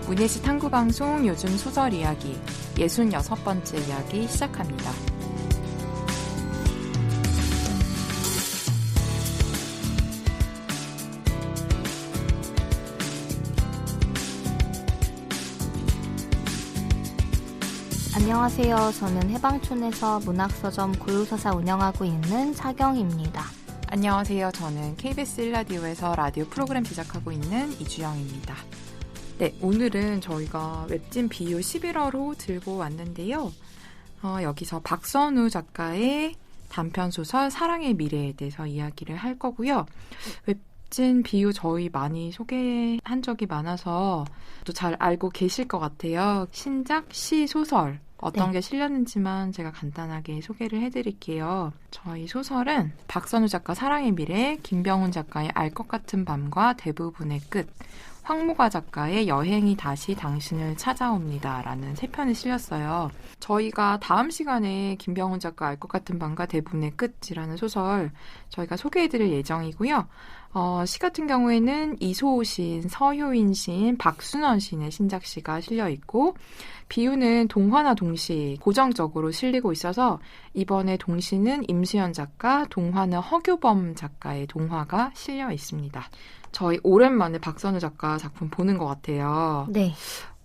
문예시 탐구방송 요즘 소설 이야기 66번째 이야기 시작합니다. 안녕하세요. 저는 해방촌에서 문학서점 고요서사 운영하고 있는 차경입니다. 안녕하세요. 저는 KBS 1라디오에서 라디오 프로그램 제작하고 있는 이주영입니다. 네, 오늘은 저희가 웹진 비유 11월호 들고 왔는데요. 여기서 박선우 작가의 단편소설 사랑의 미래에 대해서 이야기를 할 거고요. 웹진 비유 저희 많이 소개한 적이 많아서 또 잘 알고 계실 것 같아요. 신작, 시, 소설 어떤 게 실렸는지만 제가 간단하게 소개를 해드릴게요. 저희 소설은 박선우 작가 사랑의 미래, 김병훈 작가의 알 것 같은 밤과 대부분의 끝, 황무가 작가의 여행이 다시 당신을 찾아옵니다 라는 세 편이 실렸어요. 저희가 다음 시간에 김병훈 작가 알 것 같은 밤과 대부분의 끝이라는 소설 저희가 소개해드릴 예정이고요. 시 같은 경우에는 이소호 시인, 서효인 시인, 박순원 시인의 신작시가 실려있고 비유는 동화나 동시 고정적으로 실리고 있어서 이번에 동시는 임수연 작가, 동화는 허규범 작가의 동화가 실려 있습니다. 저희 오랜만에 박선우 작가 작품 보는 것 같아요. 네.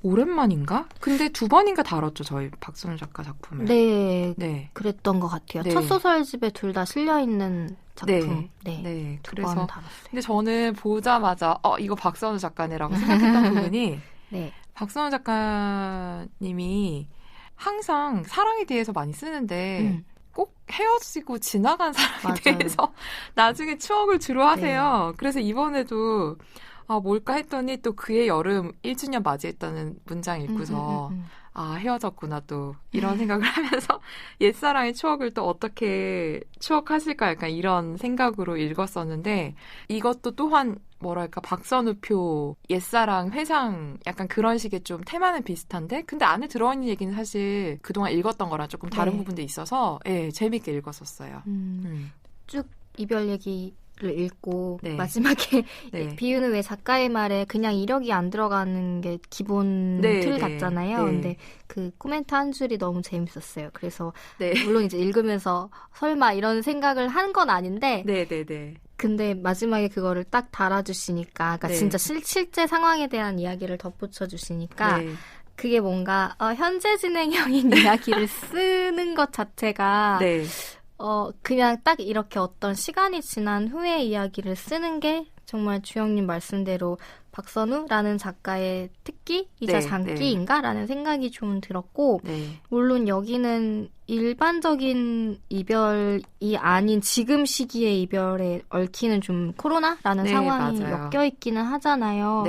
오랜만인가? 근데 2번인가 다뤘죠, 저희 박선우 작가 작품을. 네. 그랬던 것 같아요. 네. 첫 소설집에 둘 다 실려있는 작품. 네. 그래서 다뤘어요. 근데 저는 보자마자 이거 박선우 작가네라고 생각했던 부분이 네. 박선우 작가님이 항상 사랑에 대해서 많이 쓰는데 꼭 헤어지고 지나간 사람에 맞아요. 대해서 나중에 추억을 주로 하세요. 네. 그래서 이번에도 뭘까 했더니 또 그의 여름 1주년 맞이했다는 문장 읽고서 헤어졌구나 또 이런 생각을 하면서 옛사랑의 추억을 또 어떻게 추억하실까 약간 이런 생각으로 읽었었는데 이것도 또한 뭐랄까 박선우표 옛사랑 회상 약간 그런 식의 좀 테마는 비슷한데 근데 안에 들어있는 얘기는 사실 그동안 읽었던 거랑 조금 다른 부분도 있어서 재밌게 읽었었어요. 쭉 이별 얘기를 읽고 네. 마지막에 네. 비유는 왜 작가의 말에 그냥 이력이 안 들어가는 게 기본 틀 같잖아요. 근데 그 코멘트 한 줄이 너무 재밌었어요. 그래서 물론 이제 읽으면서 설마 이런 생각을 한 건 아닌데 근데 마지막에 그거를 딱 달아주시니까 그러니까 진짜 실제 상황에 대한 이야기를 덧붙여 주시니까 그게 뭔가 현재 진행형인 이야기를 쓰는 것 자체가 그냥 딱 이렇게 어떤 시간이 지난 후의 이야기를 쓰는 게 정말 주영님 말씀대로 박선우라는 작가의 특기이자 장기인가라는 생각이 좀 들었고 물론 여기는 일반적인 이별이 아닌 지금 시기의 이별에 얽히는 좀 코로나라는 상황이 엮여있기는 하잖아요.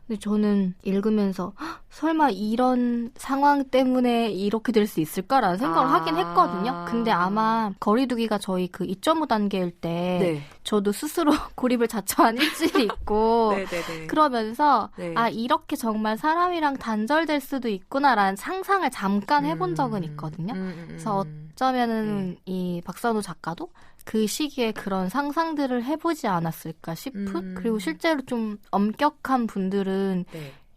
근데 저는 읽으면서 설마 이런 상황 때문에 이렇게 될 수 있을까라는 생각을 하긴 했거든요. 근데 아마 거리두기가 저희 그 2.5 단계일 때 저도 스스로 고립을 자처한 일주일이 있고 그러면서 이렇게 정말 사람이랑 단절될 수도 있구나라는 상상을 잠깐 해본 적은 있거든요. 그래서 어쩌면은 이 박선우 작가도 그 시기에 그런 상상들을 해보지 않았을까 싶은 그리고 실제로 좀 엄격한 분들은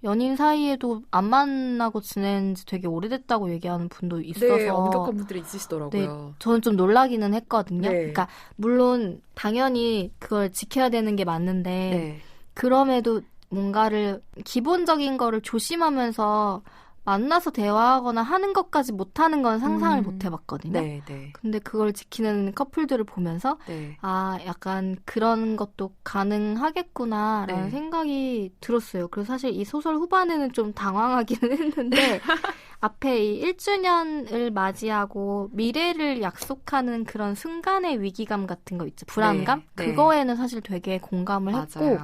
연인 사이에도 안 만나고 지낸 지 되게 오래됐다고 얘기하는 분도 있어서 엄격한 분들이 있으시더라고요. 저는 좀 놀라기는 했거든요. 그러니까 물론 당연히 그걸 지켜야 되는 게 맞는데 그럼에도 뭔가를 기본적인 거를 조심하면서 만나서 대화하거나 하는 것까지 못하는 건 상상을 못 해봤거든요. 근데 그걸 지키는 커플들을 보면서 약간 그런 것도 가능하겠구나라는 생각이 들었어요. 그래서 사실 이 소설 후반에는 좀 당황하기는 했는데 앞에 이 1주년을 맞이하고 미래를 약속하는 그런 순간의 위기감 같은 거 있죠. 불안감? 그거에는 사실 되게 공감을 했고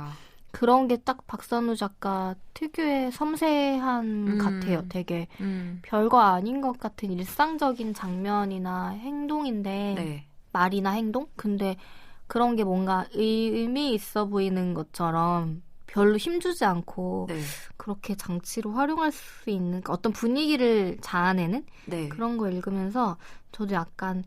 그런 게 딱 박선우 작가 특유의 섬세함 같아요. 되게 별거 아닌 것 같은 일상적인 장면이나 행동인데 말이나 행동? 근데 그런 게 뭔가 의미 있어 보이는 것처럼 별로 힘주지 않고 그렇게 장치로 활용할 수 있는 어떤 분위기를 자아내는 그런 거 읽으면서 저도 약간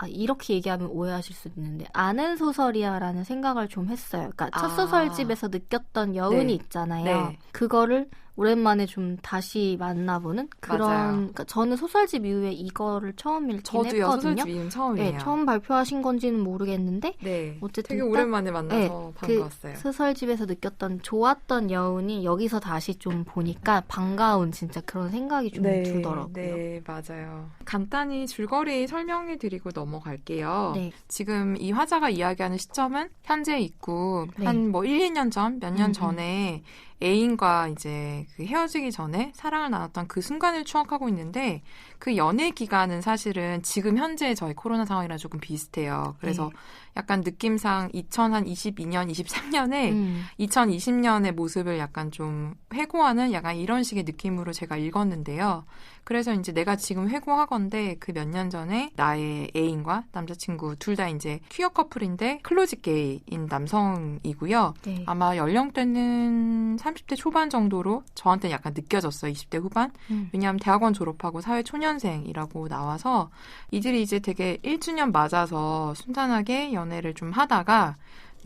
이렇게 얘기하면 오해하실 수도 있는데 아는 소설이야라는 생각을 좀 했어요. 그러니까 첫 소설집에서 느꼈던 여운이 있잖아요. 그거를 오랜만에 좀 다시 만나보는 그런. 그러니까 저는 소설집 이후에 이거를 처음 읽긴 저도요, 했거든요. 소설집 이후는 처음이에요. 네, 처음 발표하신 건지는 모르겠는데 네, 어쨌든 되게 오랜만에 만나서 반가웠어요. 그 소설집에서 느꼈던 좋았던 여운이 여기서 다시 좀 보니까 반가운 진짜 그런 생각이 좀 들더라고요. 네, 맞아요. 간단히 줄거리 설명해드리고 넘어갈게요. 네. 지금 이 화자가 이야기하는 시점은 현재 있고 한 뭐 1, 2년 전, 몇 년 전에 애인과 이제 그 헤어지기 전에 사랑을 나눴던 그 순간을 추억하고 있는데 그 연애 기간은 사실은 지금 현재 저희 코로나 상황이랑 조금 비슷해요. 그래서 약간 느낌상 2022년, 23년에 2020년의 모습을 약간 좀 회고하는 약간 이런 식의 느낌으로 제가 읽었는데요. 그래서 이제 내가 지금 회고하건대 그 몇 년 전에 나의 애인과 남자친구 둘 다 이제 퀴어 커플인데 클로즈 게이인 남성이고요. 네. 아마 연령대는 30대 초반 정도로 저한테는 약간 느껴졌어요. 20대 후반. 왜냐하면 대학원 졸업하고 사회 초년생이라고 나와서 이들이 이제 되게 1주년 맞아서 순탄하게 연애를 좀 하다가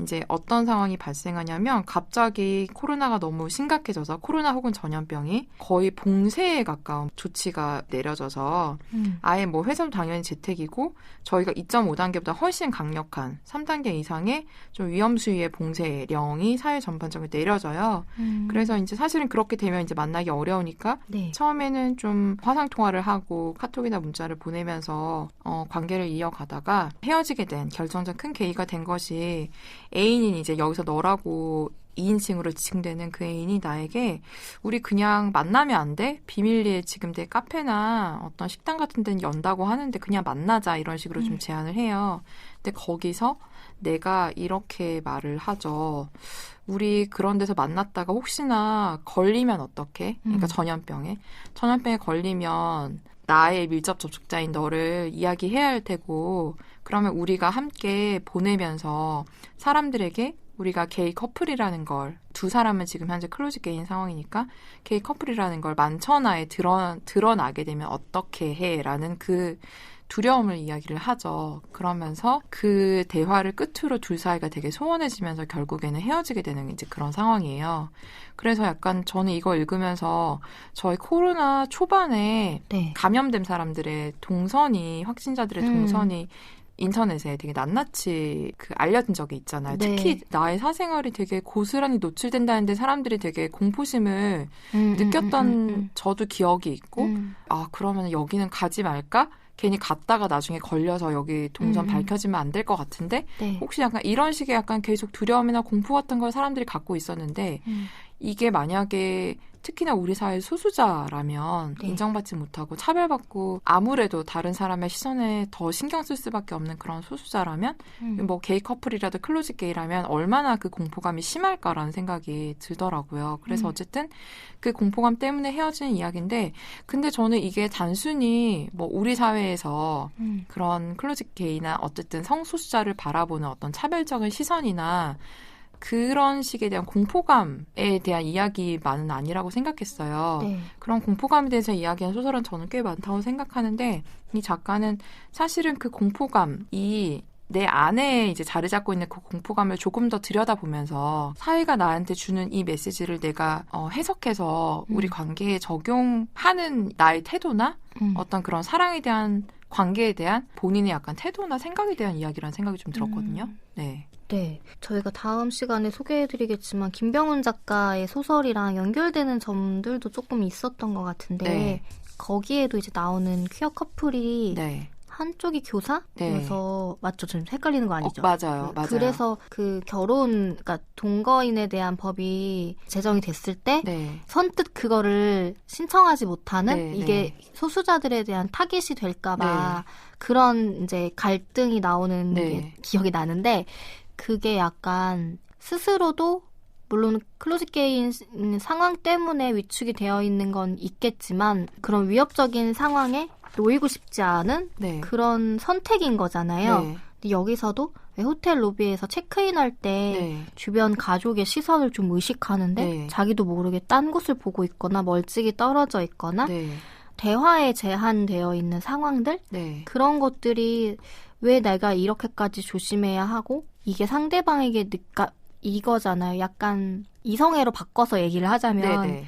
이제 어떤 상황이 발생하냐면 갑자기 코로나가 너무 심각해져서 코로나 혹은 전염병이 거의 봉쇄에 가까운 조치가 내려져서 아예 뭐 회사도 당연히 재택이고 저희가 2.5단계보다 훨씬 강력한 3단계 이상의 좀 위험 수위의 봉쇄령이 사회 전반적으로 내려져요. 그래서 이제 사실은 그렇게 되면 이제 만나기 어려우니까 처음에는 좀 화상 통화를 하고 카톡이나 문자를 보내면서 관계를 이어가다가 헤어지게 된 결정적 큰 계기가 된 것이 애인이 이제 여기서 너라고 2인칭으로 지칭되는 그 애인이 나에게 우리 그냥 만나면 안 돼? 비밀리에 지금 내 카페나 어떤 식당 같은 데는 연다고 하는데 그냥 만나자 이런 식으로 좀 제안을 해요. 근데 거기서 내가 이렇게 말을 하죠. 우리 그런 데서 만났다가 혹시나 걸리면 어떡해? 그러니까 전염병에 걸리면 나의 밀접 접촉자인 너를 이야기해야 할 테고 그러면 우리가 함께 보내면서 사람들에게 우리가 게이 커플이라는 걸 두 사람은 지금 현재 클로즈 게이인 상황이니까 게이 커플이라는 걸 만천하에 드러나게 되면 어떻게 해? 라는 그 두려움을 이야기를 하죠. 그러면서 그 대화를 끝으로 둘 사이가 되게 소원해지면서 결국에는 헤어지게 되는 이제 그런 상황이에요. 그래서 약간 저는 이거 읽으면서 저희 코로나 초반에 감염된 사람들의 동선이 확진자들의 동선이 인터넷에 되게 낱낱이 알려진 적이 있잖아요. 특히 나의 사생활이 되게 고스란히 노출된다는데 사람들이 되게 공포심을 느꼈던 저도 기억이 있고 아 그러면 여기는 가지 말까? 괜히 갔다가 나중에 걸려서 여기 동선 밝혀지면 안 될 것 같은데 혹시 약간 이런 식의 약간 계속 두려움이나 공포 같은 걸 사람들이 갖고 있었는데 이게 만약에 특히나 우리 사회 소수자라면 인정받지 못하고 차별받고 아무래도 다른 사람의 시선에 더 신경 쓸 수밖에 없는 그런 소수자라면 뭐 게이 커플이라도 클로즈 게이라면 얼마나 그 공포감이 심할까라는 생각이 들더라고요. 그래서 어쨌든 그 공포감 때문에 헤어지는 이야기인데 근데 저는 이게 단순히 뭐 우리 사회에서 그런 클로즈 게이나 어쨌든 성소수자를 바라보는 어떤 차별적인 시선이나 그런 식에 대한 공포감에 대한 이야기만은 아니라고 생각했어요. 그런 공포감에 대해서 이야기하는 소설은 저는 꽤 많다고 생각하는데 이 작가는 사실은 그 공포감이 내 안에 이제 자리 잡고 있는 그 공포감을 조금 더 들여다보면서 사회가 나한테 주는 이 메시지를 내가 해석해서 우리 관계에 적용하는 나의 태도나 어떤 그런 사랑에 대한 관계에 대한 본인의 약간 태도나 생각에 대한 이야기라는 생각이 좀 들었거든요. 네, 저희가 다음 시간에 소개해드리겠지만 김병훈 작가의 소설이랑 연결되는 점들도 조금 있었던 것 같은데 거기에도 이제 나오는 퀴어 커플이 한쪽이 교사여서 맞죠? 좀 헷갈리는 거 아니죠? 맞아요. 그래서 그 결혼, 그러니까 동거인에 대한 법이 제정이 됐을 때 선뜻 그거를 신청하지 못하는 이게 소수자들에 대한 타깃이 될까봐 그런 이제 갈등이 나오는 게 기억이 나는데 그게 약간 스스로도 물론 클로즈 게이인 상황 때문에 위축이 되어 있는 건 있겠지만 그런 위협적인 상황에 놓이고 싶지 않은 그런 선택인 거잖아요. 근데 여기서도 호텔 로비에서 체크인할 때 주변 가족의 시선을 좀 의식하는데 자기도 모르게 딴 곳을 보고 있거나 멀찍이 떨어져 있거나 대화에 제한되어 있는 상황들 그런 것들이 왜 내가 이렇게까지 조심해야 하고 이게 상대방에게 이거잖아요. 약간 이성애로 바꿔서 얘기를 하자면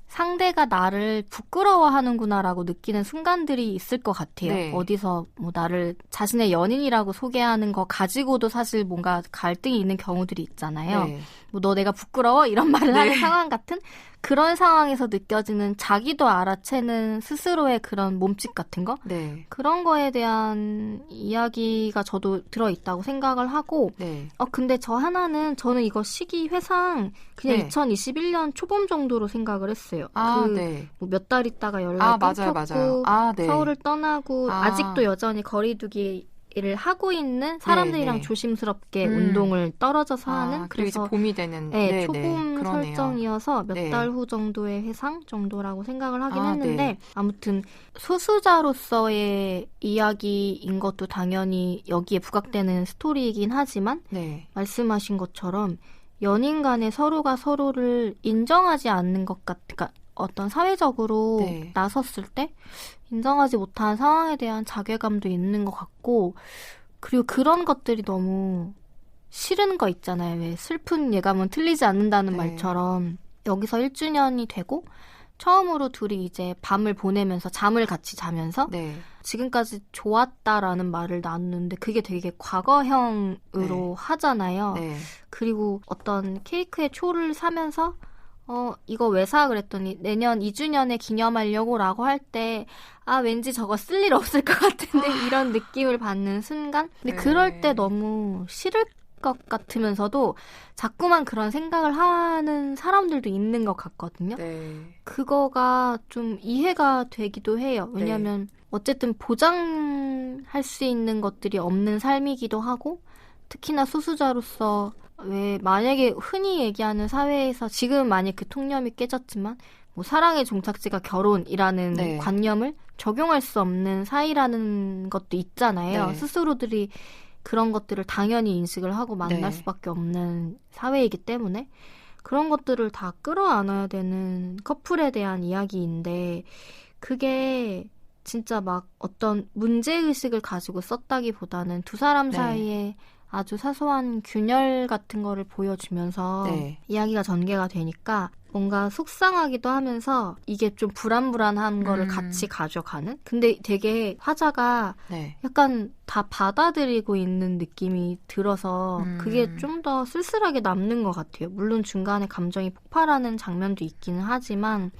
상대가 나를 부끄러워하는구나라고 느끼는 순간들이 있을 것 같아요. 네. 어디서 뭐 나를 자신의 연인이라고 소개하는 거 가지고도 사실 뭔가 갈등이 있는 경우들이 있잖아요. 네. 뭐 너 내가 부끄러워? 이런 말을 네. 하는 상황 같은 그런 상황에서 느껴지는 자기도 알아채는 스스로의 그런 몸짓 같은 거? 네. 그런 거에 대한 이야기가 저도 들어있다고 생각을 하고 네. 근데 저는 이거 시기 회상 그냥 네. 2021년 초봄 정도로 생각을 했어요. 네. 뭐 몇 달 있다가 연락이 끊겼고 네. 서울을 떠나고 아직도 여전히 거리두기를 하고 있는 사람들이랑 네. 조심스럽게 운동을 떨어져서 하는 그래서 이제 봄이 되는 초봄 설정이어서 몇 달 후 정도의 회상 정도라고 생각을 하긴 했는데 아무튼 소수자로서의 이야기인 것도 당연히 여기에 부각되는 스토리이긴 하지만 말씀하신 것처럼 연인 간에 서로가 서로를 인정하지 않는 것 그러니까 어떤 사회적으로 나섰을 때 인정하지 못한 상황에 대한 자괴감도 있는 것 같고 그리고 그런 것들이 너무 싫은 거 있잖아요. 왜 슬픈 예감은 틀리지 않는다는 말처럼 여기서 1주년이 되고 처음으로 둘이 이제 밤을 보내면서 잠을 같이 자면서 지금까지 좋았다라는 말을 나누는데 그게 되게 과거형으로 하잖아요. 그리고 어떤 케이크에 초를 사면서 이거 왜 사? 그랬더니 내년 2주년에 기념하려고 라고 할 때 왠지 저거 쓸 일 없을 것 같은데 이런 느낌을 받는 순간? 근데 그럴 때 너무 싫을 것 같으면서도 자꾸만 그런 생각을 하는 사람들도 있는 것 같거든요. 그거가 좀 이해가 되기도 해요. 왜냐하면 어쨌든 보장할 수 있는 것들이 없는 삶이기도 하고 특히나 소수자로서 왜 만약에 흔히 얘기하는 사회에서 지금 만약 그 통념이 깨졌지만 뭐 사랑의 종착지가 결혼이라는 관념을 적용할 수 없는 사이라는 것도 있잖아요. 스스로들이 그런 것들을 당연히 인식을 하고 만날 수밖에 없는 사회이기 때문에 그런 것들을 다 끌어안아야 되는 커플에 대한 이야기인데 그게 진짜 막 어떤 문제의식을 가지고 썼다기보다는 두 사람 사이에 아주 사소한 균열 같은 거를 보여주면서 이야기가 전개가 되니까 뭔가 속상하기도 하면서 이게 좀 불안불안한 거를 같이 가져가는? 근데 되게 화자가 약간 다 받아들이고 있는 느낌이 들어서 그게 좀 더 쓸쓸하게 남는 것 같아요. 물론 중간에 감정이 폭발하는 장면도 있기는 하지만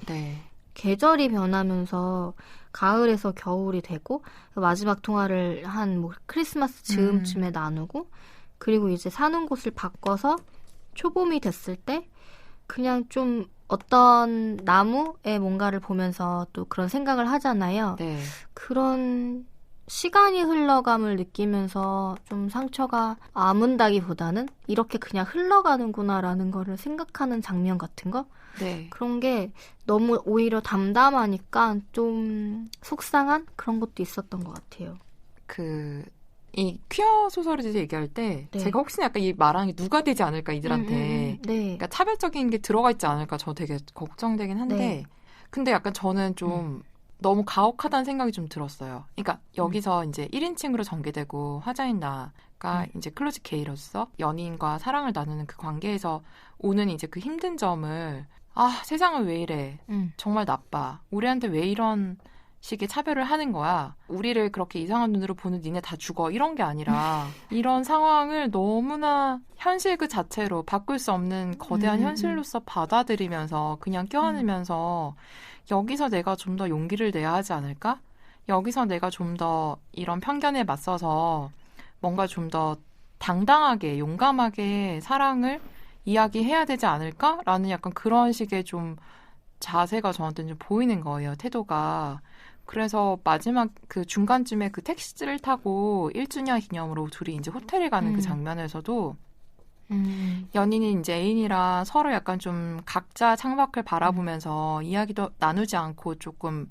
계절이 변하면서 가을에서 겨울이 되고 마지막 통화를 한 뭐 크리스마스 즈음쯤에 나누고 그리고 이제 사는 곳을 바꿔서 초봄이 됐을 때 그냥 좀 어떤 나무에 뭔가를 보면서 또 그런 생각을 하잖아요. 그런 시간이 흘러감을 느끼면서 좀 상처가 아문다기보다는 이렇게 그냥 흘러가는구나라는 거를 생각하는 장면 같은 거? 그런 게 너무 오히려 담담하니까 좀 속상한 그런 것도 있었던 것 같아요. 이 퀴어 소설에 대해서 얘기할 때 제가 혹시나 약간 이 말하는 게 누가 되지 않을까 이들한테 그러니까 차별적인 게 들어가 있지 않을까 저 되게 걱정되긴 한데 근데 약간 저는 좀 너무 가혹하다는 생각이 좀 들었어요. 그러니까 여기서 이제 1인칭으로 전개되고 화자인 나가 이제 클로즈 K로서 연인과 사랑을 나누는 그 관계에서 오는 이제 그 힘든 점을 세상은 왜 이래? 정말 나빠. 우리한테 왜 이런 식의 차별을 하는 거야. 우리를 그렇게 이상한 눈으로 보는 니네 다 죽어. 이런 게 아니라 이런 상황을 너무나 현실 그 자체로 바꿀 수 없는 거대한 현실로서 받아들이면서 그냥 껴안으면서 여기서 내가 좀 더 용기를 내야 하지 않을까? 여기서 내가 좀 더 이런 편견에 맞서서 뭔가 좀 더 당당하게 용감하게 사랑을 이야기해야 되지 않을까라는 약간 그런 식의 좀 자세가 저한테는 좀 보이는 거예요. 태도가. 그래서 마지막 그 중간쯤에 그 택시를 타고 1주년 기념으로 둘이 이제 호텔에 가는 그 장면에서도 연인이 이제 애인이랑 서로 약간 좀 각자 창밖을 바라보면서 이야기도 나누지 않고 조금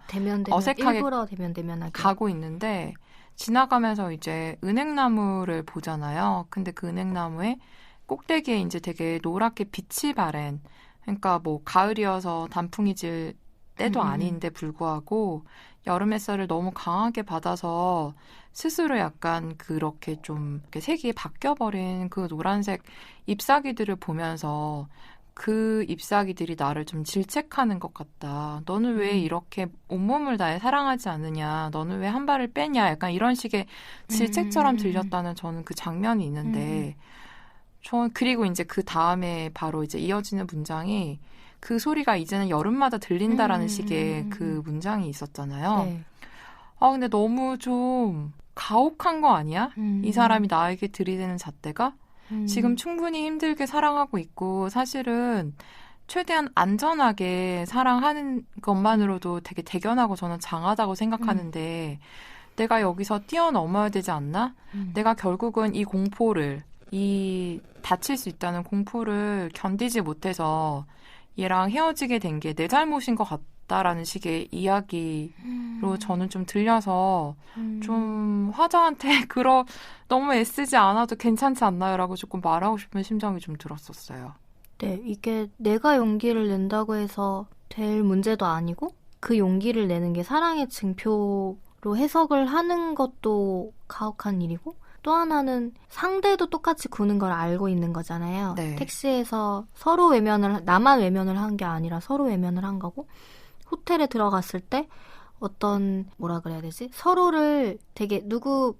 어색하게 일부러 대면하게 가고 있는데 지나가면서 이제 은행나무를 보잖아요. 근데 그 은행나무에 꼭대기에 이제 되게 노랗게 빛이 바랜 그러니까 뭐 가을이어서 단풍이 질 때도 아닌데 불구하고 여름 햇살을 너무 강하게 받아서 스스로 약간 그렇게 좀 색이 바뀌어버린 그 노란색 잎사귀들을 보면서 그 잎사귀들이 나를 좀 질책하는 것 같다. 너는 왜 이렇게 온몸을 다해 사랑하지 않느냐. 너는 왜 한 발을 빼냐. 약간 이런 식의 질책처럼 들렸다는 저는 그 장면이 있는데 그리고 이제 그 다음에 바로 이제 이어지는 문장이 그 소리가 이제는 여름마다 들린다라는 식의 그 문장이 있었잖아요. 네. 근데 너무 좀 가혹한 거 아니야? 이 사람이 나에게 들이대는 잣대가? 지금 충분히 힘들게 사랑하고 있고 사실은 최대한 안전하게 사랑하는 것만으로도 되게 대견하고 저는 장하다고 생각하는데 내가 여기서 뛰어넘어야 되지 않나? 내가 결국은 이 공포를, 이 다칠 수 있다는 공포를 견디지 못해서 얘랑 헤어지게 된 게 내 잘못인 것 같다라는 식의 이야기로 저는 좀 들려서 좀 화자한테 너무 애쓰지 않아도 괜찮지 않나요? 라고 조금 말하고 싶은 심정이 좀 들었었어요. 네, 이게 내가 용기를 낸다고 해서 될 문제도 아니고 그 용기를 내는 게 사랑의 증표로 해석을 하는 것도 가혹한 일이고 또 하나는 상대도 똑같이 구는 걸 알고 있는 거잖아요. 네. 택시에서 나만 외면을 한 게 아니라 서로 외면을 한 거고 호텔에 들어갔을 때 뭐라 그래야 되지? 서로를 되게 누구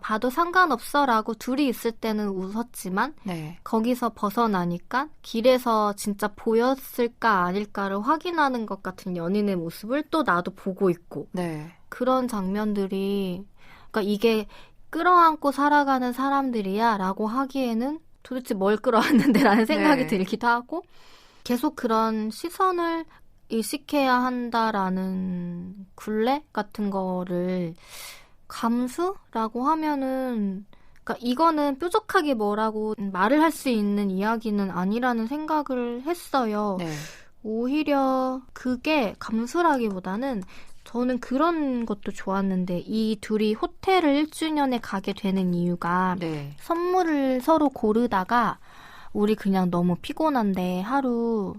봐도 상관없어라고 둘이 있을 때는 웃었지만 네. 거기서 벗어나니까 길에서 진짜 보였을까 아닐까를 확인하는 것 같은 연인의 모습을 또 나도 보고 있고 네. 그런 장면들이 그러니까 이게 끌어안고 살아가는 사람들이야 라고 하기에는 도대체 뭘 끌어안는데 라는 생각이 들기도 하고 계속 그런 시선을 의식해야 한다라는 굴레 같은 거를 감수라고 하면은 그러니까 이거는 뾰족하게 뭐라고 말을 할 수 있는 이야기는 아니라는 생각을 했어요. 네. 오히려 그게 감수라기보다는 저는 그런 것도 좋았는데 이 둘이 호텔을 1주년에 가게 되는 이유가 네. 선물을 서로 고르다가 우리 그냥 너무 피곤한데 하루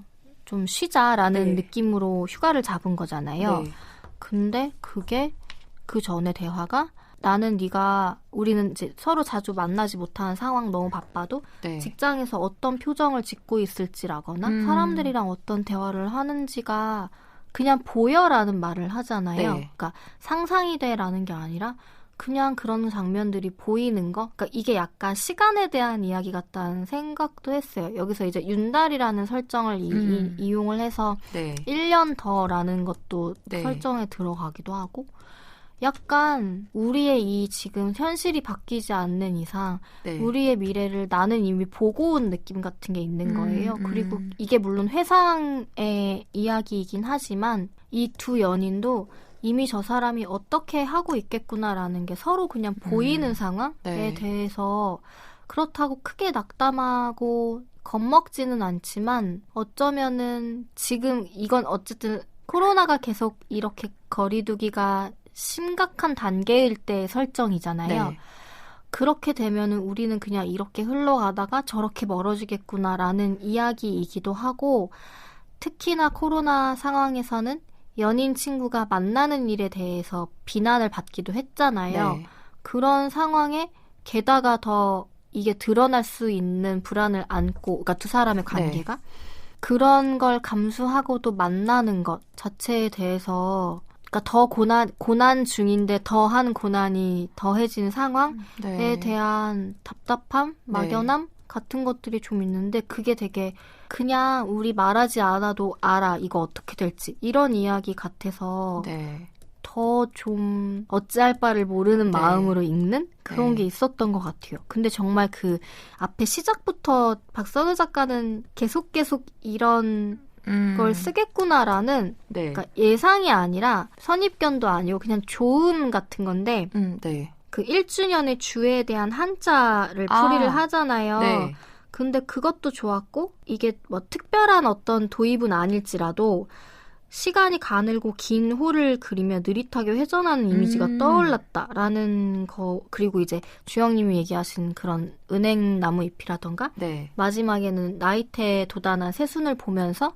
좀 쉬자라는 느낌으로 휴가를 잡은 거잖아요. 네. 근데 그게 그 전에 대화가 우리는 이제 서로 자주 만나지 못하는 상황 너무 바빠도 직장에서 어떤 표정을 짓고 있을지라거나 사람들이랑 어떤 대화를 하는지가 그냥 보여라는 말을 하잖아요. 그러니까 상상이 돼라는 게 아니라 그냥 그런 장면들이 보이는 거. 그러니까 이게 약간 시간에 대한 이야기 같다는 생각도 했어요. 여기서 이제 윤달이라는 설정을 이용을 해서 1년 더라는 것도 설정에 들어가기도 하고 약간 우리의 이 지금 현실이 바뀌지 않는 이상 우리의 미래를 나는 이미 보고 온 느낌 같은 게 있는 거예요. 그리고 이게 물론 회상의 이야기이긴 하지만 이 두 연인도 이미 저 사람이 어떻게 하고 있겠구나라는 게 서로 그냥 보이는 상황에 대해서 그렇다고 크게 낙담하고 겁먹지는 않지만 어쩌면은 지금 이건 어쨌든 코로나가 계속 이렇게 거리두기가 심각한 단계일 때의 설정이잖아요. 그렇게 되면은 우리는 그냥 이렇게 흘러가다가 저렇게 멀어지겠구나라는 이야기이기도 하고 특히나 코로나 상황에서는 연인 친구가 만나는 일에 대해서 비난을 받기도 했잖아요. 그런 상황에 게다가 더 이게 드러날 수 있는 불안을 안고 그러니까 두 사람의 관계가 그런 걸 감수하고도 만나는 것 자체에 대해서 그러니까 더 고난 중인데 더한 고난이 더해진 상황에 대한 답답함, 막연함 같은 것들이 좀 있는데 그게 되게 그냥 우리 말하지 않아도 알아 이거 어떻게 될지 이런 이야기 같아서 더 좀 어찌할 바를 모르는 마음으로 읽는 그런 게 있었던 것 같아요. 근데 정말 그 앞에 시작부터 박선우 작가는 계속 이런 걸 쓰겠구나라는 그러니까 예상이 아니라 선입견도 아니고 그냥 조음 같은 건데 그 1주년의 주에 대한 한자를 풀이를 하잖아요. 근데 그것도 좋았고 이게 뭐 특별한 어떤 도입은 아닐지라도 시간이 가늘고 긴 호를 그리며 느릿하게 회전하는 이미지가 떠올랐다라는 거 그리고 이제 주영님이 얘기하신 그런 은행나무 잎이라던가 마지막에는 나이테에 도단한 새순을 보면서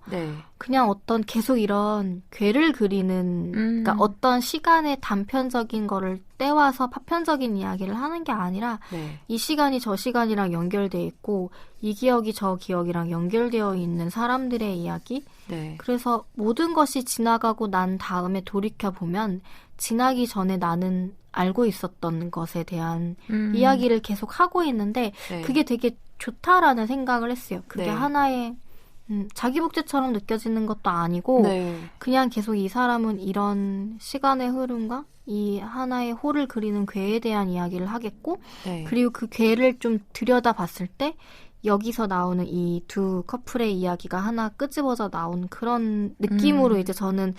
그냥 어떤 계속 이런 궤를 그리는 그러니까 어떤 시간의 단편적인 거를 떼와서 파편적인 이야기를 하는 게 아니라 네. 이 시간이 저 시간이랑 연결돼 있고 이 기억이 저 기억이랑 연결되어 있는 사람들의 이야기. 네. 그래서 모든 것이 지나가고 난 다음에 돌이켜보면 지나기 전에 나는 알고 있었던 것에 대한 이야기를 계속 하고 있는데 네. 그게 되게 좋다라는 생각을 했어요. 그게 네. 하나의 자기 복제처럼 느껴지는 것도 아니고 네. 그냥 계속 이 사람은 이런 시간의 흐름과 이 하나의 홀을 그리는 궤에 대한 이야기를 하겠고 네. 그리고 그 궤를 좀 들여다봤을 때 여기서 나오는 이 두 커플의 이야기가 하나 끄집어져 나온 그런 느낌으로 이제 저는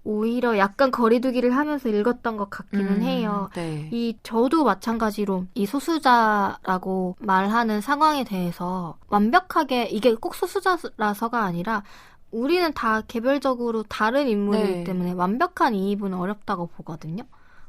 오히려 약간 거리두기를 하면서 읽었던 것 같기는 해요. 네. 저도 마찬가지로 이 소수자라고 말하는 상황에 대해서 완벽하게 이게 꼭 소수자라서가 아니라 우리는 다 개별적으로 다른 인물이기 네. 때문에 완벽한 이입은 어렵다고 보거든요.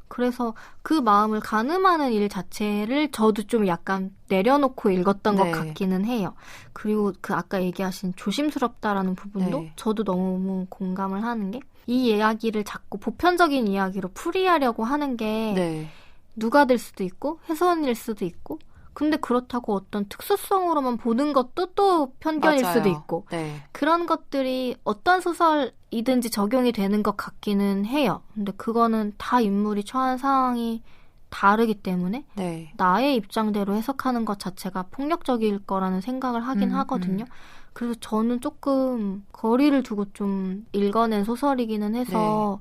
그래서 그 마음을 가늠하는 일 자체를 저도 좀 약간 내려놓고 읽었던 네. 것 같기는 해요. 그리고 그 아까 얘기하신 조심스럽다라는 부분도 네. 저도 너무 공감을 하는 게 이 이야기를 자꾸 보편적인 이야기로 풀이하려고 하는 게 네. 누가 될 수도 있고 해선일 수도 있고 근데 그렇다고 어떤 특수성으로만 보는 것도 또 편견일 맞아요. 수도 있고 네. 그런 것들이 어떤 소설이든지 적용이 되는 것 같기는 해요. 근데 그거는 다 인물이 처한 상황이 다르기 때문에 네. 나의 입장대로 해석하는 것 자체가 폭력적일 거라는 생각을 하긴 하거든요. 그래서 저는 조금 거리를 두고 좀 읽어낸 소설이기는 해서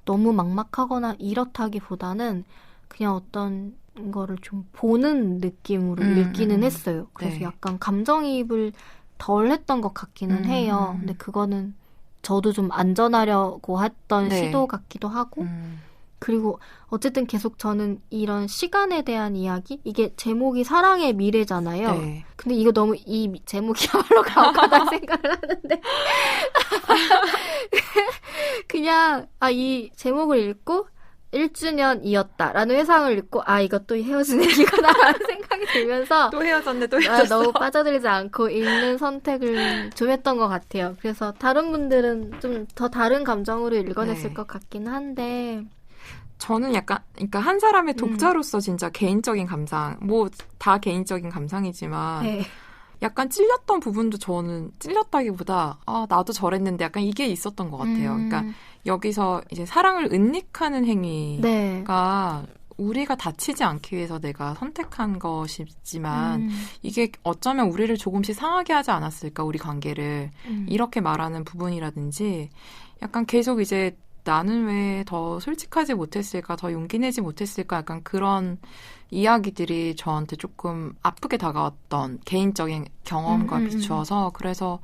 너무 막막하거나 이렇다기보다는 그냥 어떤 거를 좀 보는 느낌으로 읽기는 했어요. 그래서 네. 약간 감정이입을 덜 했던 것 같기는 해요. 근데 그거는 저도 좀 안전하려고 했던 네. 시도 같기도 하고 그리고 어쨌든 계속 저는 이런 시간에 대한 이야기 이게 제목이 사랑의 미래잖아요. 네. 근데 이거 너무 이 제목이야말로 가혹하다는 생각을 하는데 그냥 이 제목을 읽고 1주년이었다라는 회상을 읽고 이것도 헤어진 얘기구나라는 생각이 들면서 또 헤어졌네 또 헤어졌어. 너무 빠져들지 않고 읽는 선택을 좀 했던 것 같아요. 그래서 다른 분들은 좀 더 다른 감정으로 읽어냈을 것 같긴 한데 저는 약간 그러니까 한 사람의 독자로서 진짜 개인적인 감상 뭐 다 개인적인 감상이지만 네. 약간 찔렸던 부분도 저는 찔렸다기보다 나도 저랬는데 약간 이게 있었던 것 같아요. 그러니까 여기서 이제 사랑을 은닉하는 행위가 우리가 다치지 않기 위해서 내가 선택한 것이지만 이게 어쩌면 우리를 조금씩 상하게 하지 않았을까 우리 관계를 이렇게 말하는 부분이라든지 약간 계속 이제 나는 왜 더 솔직하지 못했을까 더 용기 내지 못했을까 약간 그런 이야기들이 저한테 조금 아프게 다가왔던 개인적인 경험과 비추어서 그래서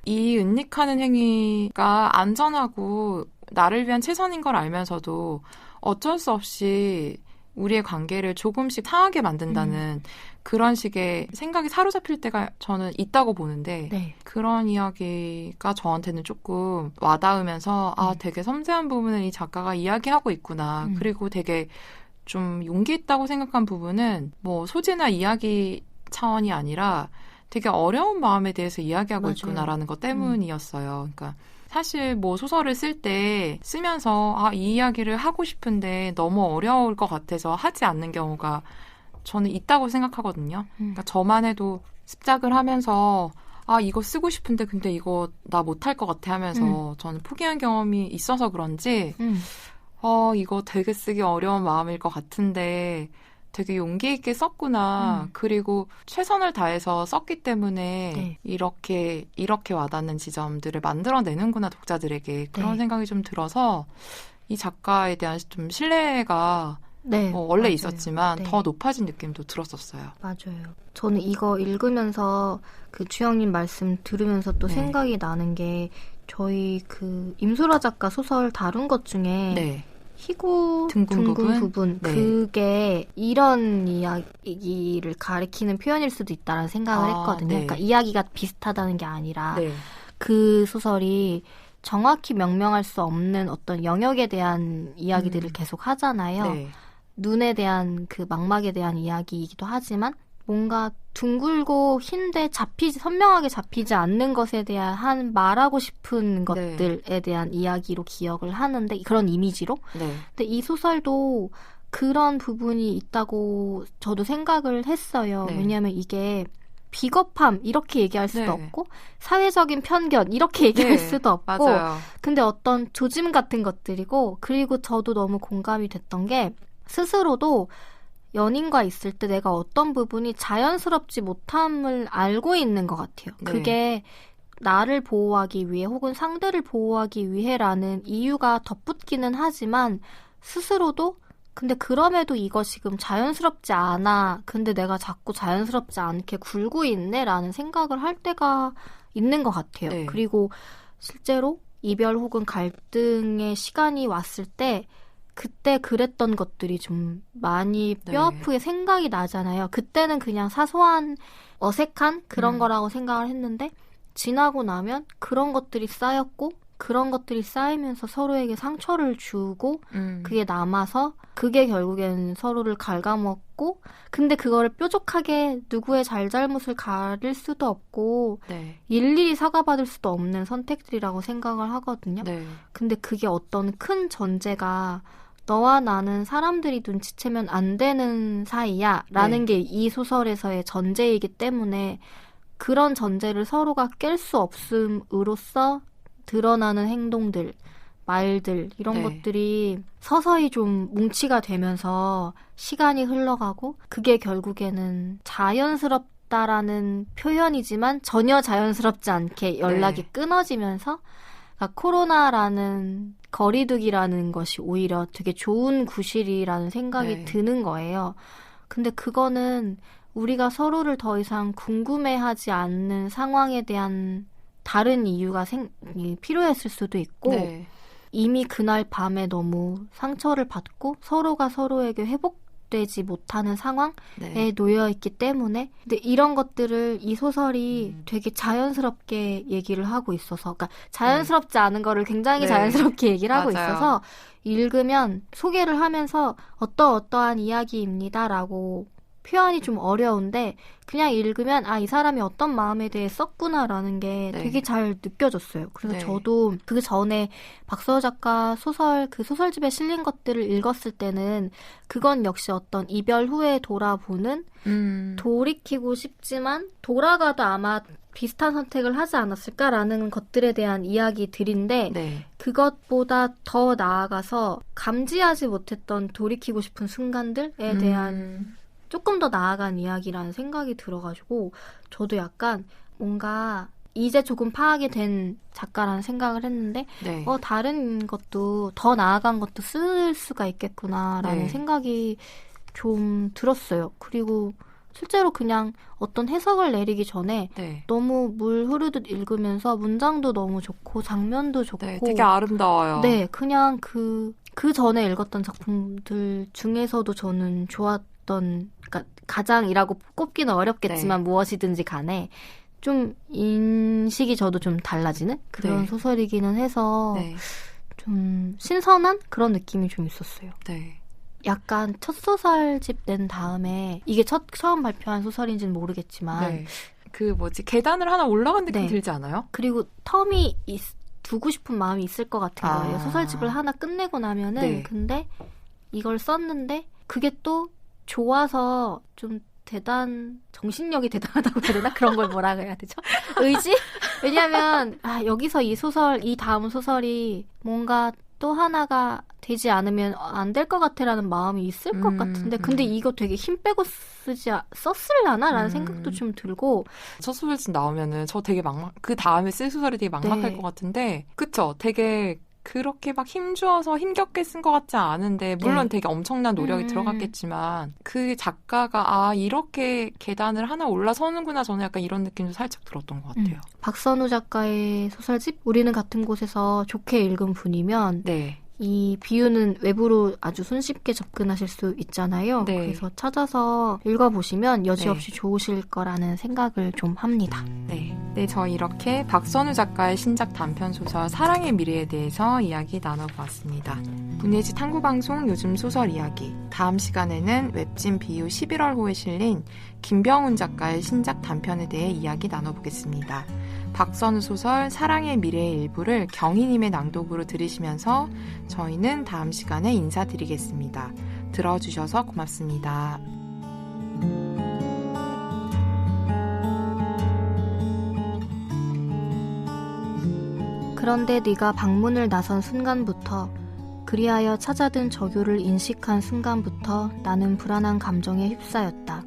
이 은닉하는 행위가 안전하고 나를 위한 최선인 걸 알면서도 어쩔 수 없이 우리의 관계를 조금씩 상하게 만든다는 그런 식의 생각이 사로잡힐 때가 저는 있다고 보는데 그런 이야기가 저한테는 조금 와닿으면서 되게 섬세한 부분을 이 작가가 이야기하고 있구나. 그리고 되게 좀 용기 있다고 생각한 부분은 뭐 소재나 이야기 차원이 아니라 되게 어려운 마음에 대해서 이야기하고 있구나라는 것 때문이었어요. 그러니까 사실 뭐 소설을 쓸 때 쓰면서 이 이야기를 하고 싶은데 너무 어려울 것 같아서 하지 않는 경우가 저는 있다고 생각하거든요. 그러니까 저만 해도 습작을 하면서 이거 쓰고 싶은데 근데 이거 나 못할 것 같아 하면서 저는 포기한 경험이 있어서 그런지 이거 되게 쓰기 어려운 마음일 것 같은데 되게 용기 있게 썼구나. 그리고 최선을 다해서 썼기 때문에 이렇게 와닿는 지점들을 만들어내는구나 독자들에게 그런 생각이 좀 들어서 이 작가에 대한 좀 신뢰가 원래 맞아요. 있었지만 더 높아진 느낌도 들었었어요. 맞아요. 저는 이거 읽으면서 그 주영님 말씀 들으면서 또 생각이 나는 게 저희 그 임소라 작가 소설 다룬 것 중에 희고 둥근 부분 그게 이런 이야기를 가리키는 표현일 수도 있다라는 생각을 했거든요. 그러니까 이야기가 비슷하다는 게 아니라 그 소설이 정확히 명명할 수 없는 어떤 영역에 대한 이야기들을 계속 하잖아요. 눈에 대한 그 망막에 대한 이야기이기도 하지만 뭔가 둥글고 흰데 선명하게 잡히지 않는 것에 대한 말하고 싶은 것들에 대한 이야기로 기억을 하는데, 그런 이미지로. 근데 이 소설도 그런 부분이 있다고 저도 생각을 했어요. 왜냐하면 이게 비겁함 이렇게 얘기할 수도 없고 사회적인 편견 이렇게 얘기할 수도 없고 맞아요. 근데 어떤 조짐 같은 것들이고, 그리고 저도 너무 공감이 됐던 게 스스로도 연인과 있을 때 내가 어떤 부분이 자연스럽지 못함을 알고 있는 것 같아요. 그게 나를 보호하기 위해 혹은 상대를 보호하기 위해라는 이유가 덧붙기는 하지만 스스로도 근데 그럼에도 이거 지금 자연스럽지 않아. 근데 내가 자꾸 자연스럽지 않게 굴고 있네 라는 생각을 할 때가 있는 것 같아요. 그리고 실제로 이별 혹은 갈등의 시간이 왔을 때 그때 그랬던 것들이 좀 많이 뼈아프게 생각이 나잖아요. 그때는 그냥 사소한 어색한 그런 거라고 생각을 했는데 지나고 나면 그런 것들이 쌓였고 그런 것들이 쌓이면서 서로에게 상처를 주고 그게 남아서 그게 결국엔 서로를 갉아먹고, 근데 그거를 뾰족하게 누구의 잘잘못을 가릴 수도 없고 일일이 사과받을 수도 없는 선택들이라고 생각을 하거든요. 근데 그게 어떤 큰 전제가 너와 나는 사람들이 눈치채면 안 되는 사이야 라는 게 이 소설에서의 전제이기 때문에 그런 전제를 서로가 깰 수 없음으로써 드러나는 행동들, 말들 이런 것들이 서서히 좀 뭉치가 되면서 시간이 흘러가고 그게 결국에는 자연스럽다라는 표현이지만 전혀 자연스럽지 않게 연락이 끊어지면서, 그러니까 코로나라는 거리두기라는 것이 오히려 되게 좋은 구실이라는 생각이 드는 거예요. 근데 그거는 우리가 서로를 더 이상 궁금해하지 않는 상황에 대한 다른 이유가 필요했을 수도 있고 이미 그날 밤에 너무 상처를 받고 서로가 서로에게 회복되지 못하는 상황에 놓여있기 때문에, 근데 이런 것들을 이 소설이 되게 자연스럽게 얘기를 하고 있어서, 그러니까 자연스럽지 않은 거를 굉장히 자연스럽게 얘기를 하고 있어서 읽으면 소개를 하면서 어떠한 이야기입니다라고 표현이 좀 어려운데 그냥 읽으면 이 사람이 어떤 마음에 대해 썼구나라는 게 되게 잘 느껴졌어요. 그래서 저도 그 전에 박서우 작가 그 소설집에 실린 것들을 읽었을 때는 그건 역시 어떤 이별 후에 돌아보는 돌이키고 싶지만 돌아가도 아마 비슷한 선택을 하지 않았을까라는 것들에 대한 이야기들인데 그것보다 더 나아가서 감지하지 못했던 돌이키고 싶은 순간들에 대한 조금 더 나아간 이야기라는 생각이 들어가지고 저도 약간 뭔가 이제 조금 파악이 된 작가라는 생각을 했는데 다른 것도 더 나아간 것도 쓸 수가 있겠구나라는 생각이 좀 들었어요. 그리고 실제로 그냥 어떤 해석을 내리기 전에 너무 물 흐르듯 읽으면서 문장도 너무 좋고 장면도 좋고 되게 아름다워요. 그냥 그 전에 읽었던 작품들 중에서도 저는 좋았던, 그러니까 가장이라고 꼽기는 어렵겠지만 무엇이든지 간에 좀 인식이 저도 좀 달라지는 그런 소설이기는 해서 좀 신선한 그런 느낌이 좀 있었어요. 약간 첫 소설집 낸 다음에 이게 처음 발표한 소설인지는 모르겠지만 계단을 하나 올라간 느낌 들지 않아요? 그리고 텀이 두고 싶은 마음이 있을 것 같은 거예요. 소설집을 하나 끝내고 나면은 근데 이걸 썼는데 그게 또 좋아서 좀 정신력이 대단하다고 해야 되나? 그런 걸 뭐라 해야 되죠? 의지? 왜냐면 여기서 이 다음 소설이 뭔가 또 하나가 되지 않으면 안 될 것 같아라는 마음이 있을 것 같은데 근데 이거 되게 힘 빼고 썼을라나? 라는 생각도 좀 들고 첫 소설집 나오면은 저 되게 그 다음에 쓸 소설이 되게 막막할 것 같은데 그쵸? 되게 그렇게 막 힘주어서 힘겹게 쓴 것 같지 않은데 물론 되게 엄청난 노력이 들어갔겠지만 그 작가가 이렇게 계단을 하나 올라서는구나 저는 약간 이런 느낌도 살짝 들었던 것 같아요. 박선우 작가의 소설집 우리는 같은 곳에서 좋게 읽은 분이면 이 비유는 외부로 아주 손쉽게 접근하실 수 있잖아요. 네. 그래서 찾아서 읽어보시면 여지없이 네. 좋으실 거라는 생각을 좀 합니다. 네, 저 이렇게 박선우 작가의 신작 단편소설 사랑의 미래에 대해서 이야기 나눠보았습니다. 문예지 탐구방송 요즘 소설 이야기, 다음 시간에는 웹진 비유 11월호에 실린 김병훈 작가의 신작 단편에 대해 이야기 나눠보겠습니다. 박선우 소설 사랑의 미래의 일부를 경희님의 낭독으로 들으시면서 저희는 다음 시간에 인사드리겠습니다. 들어주셔서 고맙습니다. 그런데 네가 방문을 나선 순간부터, 그리하여 찾아든 저교를 인식한 순간부터 나는 불안한 감정에 휩싸였다.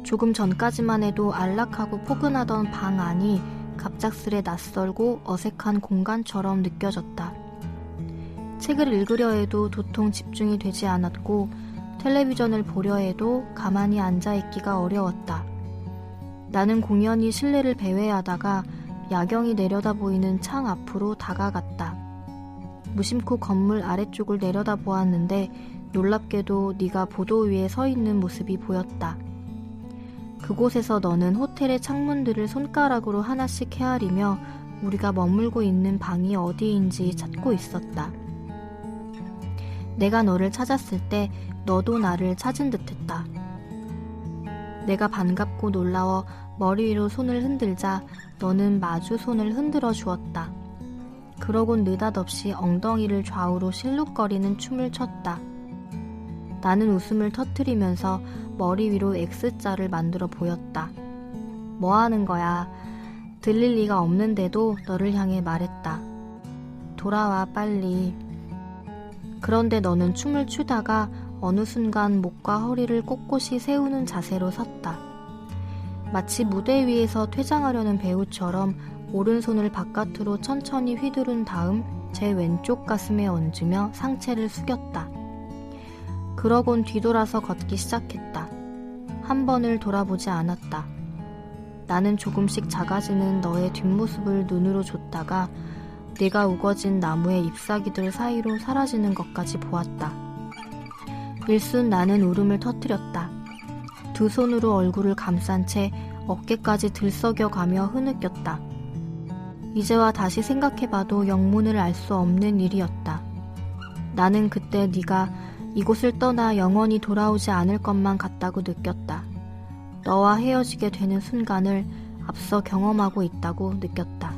조금 전까지만 해도 안락하고 포근하던 방 안이 갑작스레 낯설고 어색한 공간처럼 느껴졌다. 책을 읽으려 해도 도통 집중이 되지 않았고 텔레비전을 보려 해도 가만히 앉아있기가 어려웠다. 나는 공연히 실내를 배회하다가 야경이 내려다 보이는 창 앞으로 다가갔다. 무심코 건물 아래쪽을 내려다 보았는데 놀랍게도 네가 보도 위에 서 있는 모습이 보였다. 그곳에서 너는 호텔의 창문들을 손가락으로 하나씩 헤아리며 우리가 머물고 있는 방이 어디인지 찾고 있었다. 내가 너를 찾았을 때 너도 나를 찾은 듯했다. 내가 반갑고 놀라워 머리 위로 손을 흔들자 너는 마주 손을 흔들어 주었다. 그러곤 느닷없이 엉덩이를 좌우로 실룩거리는 춤을 췄다. 나는 웃음을 터뜨리면서 머리 위로 X자를 만들어 보였다. 뭐 하는 거야? 들릴 리가 없는데도 너를 향해 말했다. 돌아와 빨리. 그런데 너는 춤을 추다가 어느 순간 목과 허리를 꼿꼿이 세우는 자세로 섰다. 마치 무대 위에서 퇴장하려는 배우처럼 오른손을 바깥으로 천천히 휘두른 다음 제 왼쪽 가슴에 얹으며 상체를 숙였다. 그러곤 뒤돌아서 걷기 시작했다. 한 번을 돌아보지 않았다. 나는 조금씩 작아지는 너의 뒷모습을 눈으로 줬다가 내가 우거진 나무의 잎사귀들 사이로 사라지는 것까지 보았다. 일순 나는 울음을 터뜨렸다. 두 손으로 얼굴을 감싼 채 어깨까지 들썩여가며 흐느꼈다. 이제와 다시 생각해봐도 영문을 알 수 없는 일이었다. 나는 그때 네가 이곳을 떠나 영원히 돌아오지 않을 것만 같다고 느꼈다. 너와 헤어지게 되는 순간을 앞서 경험하고 있다고 느꼈다.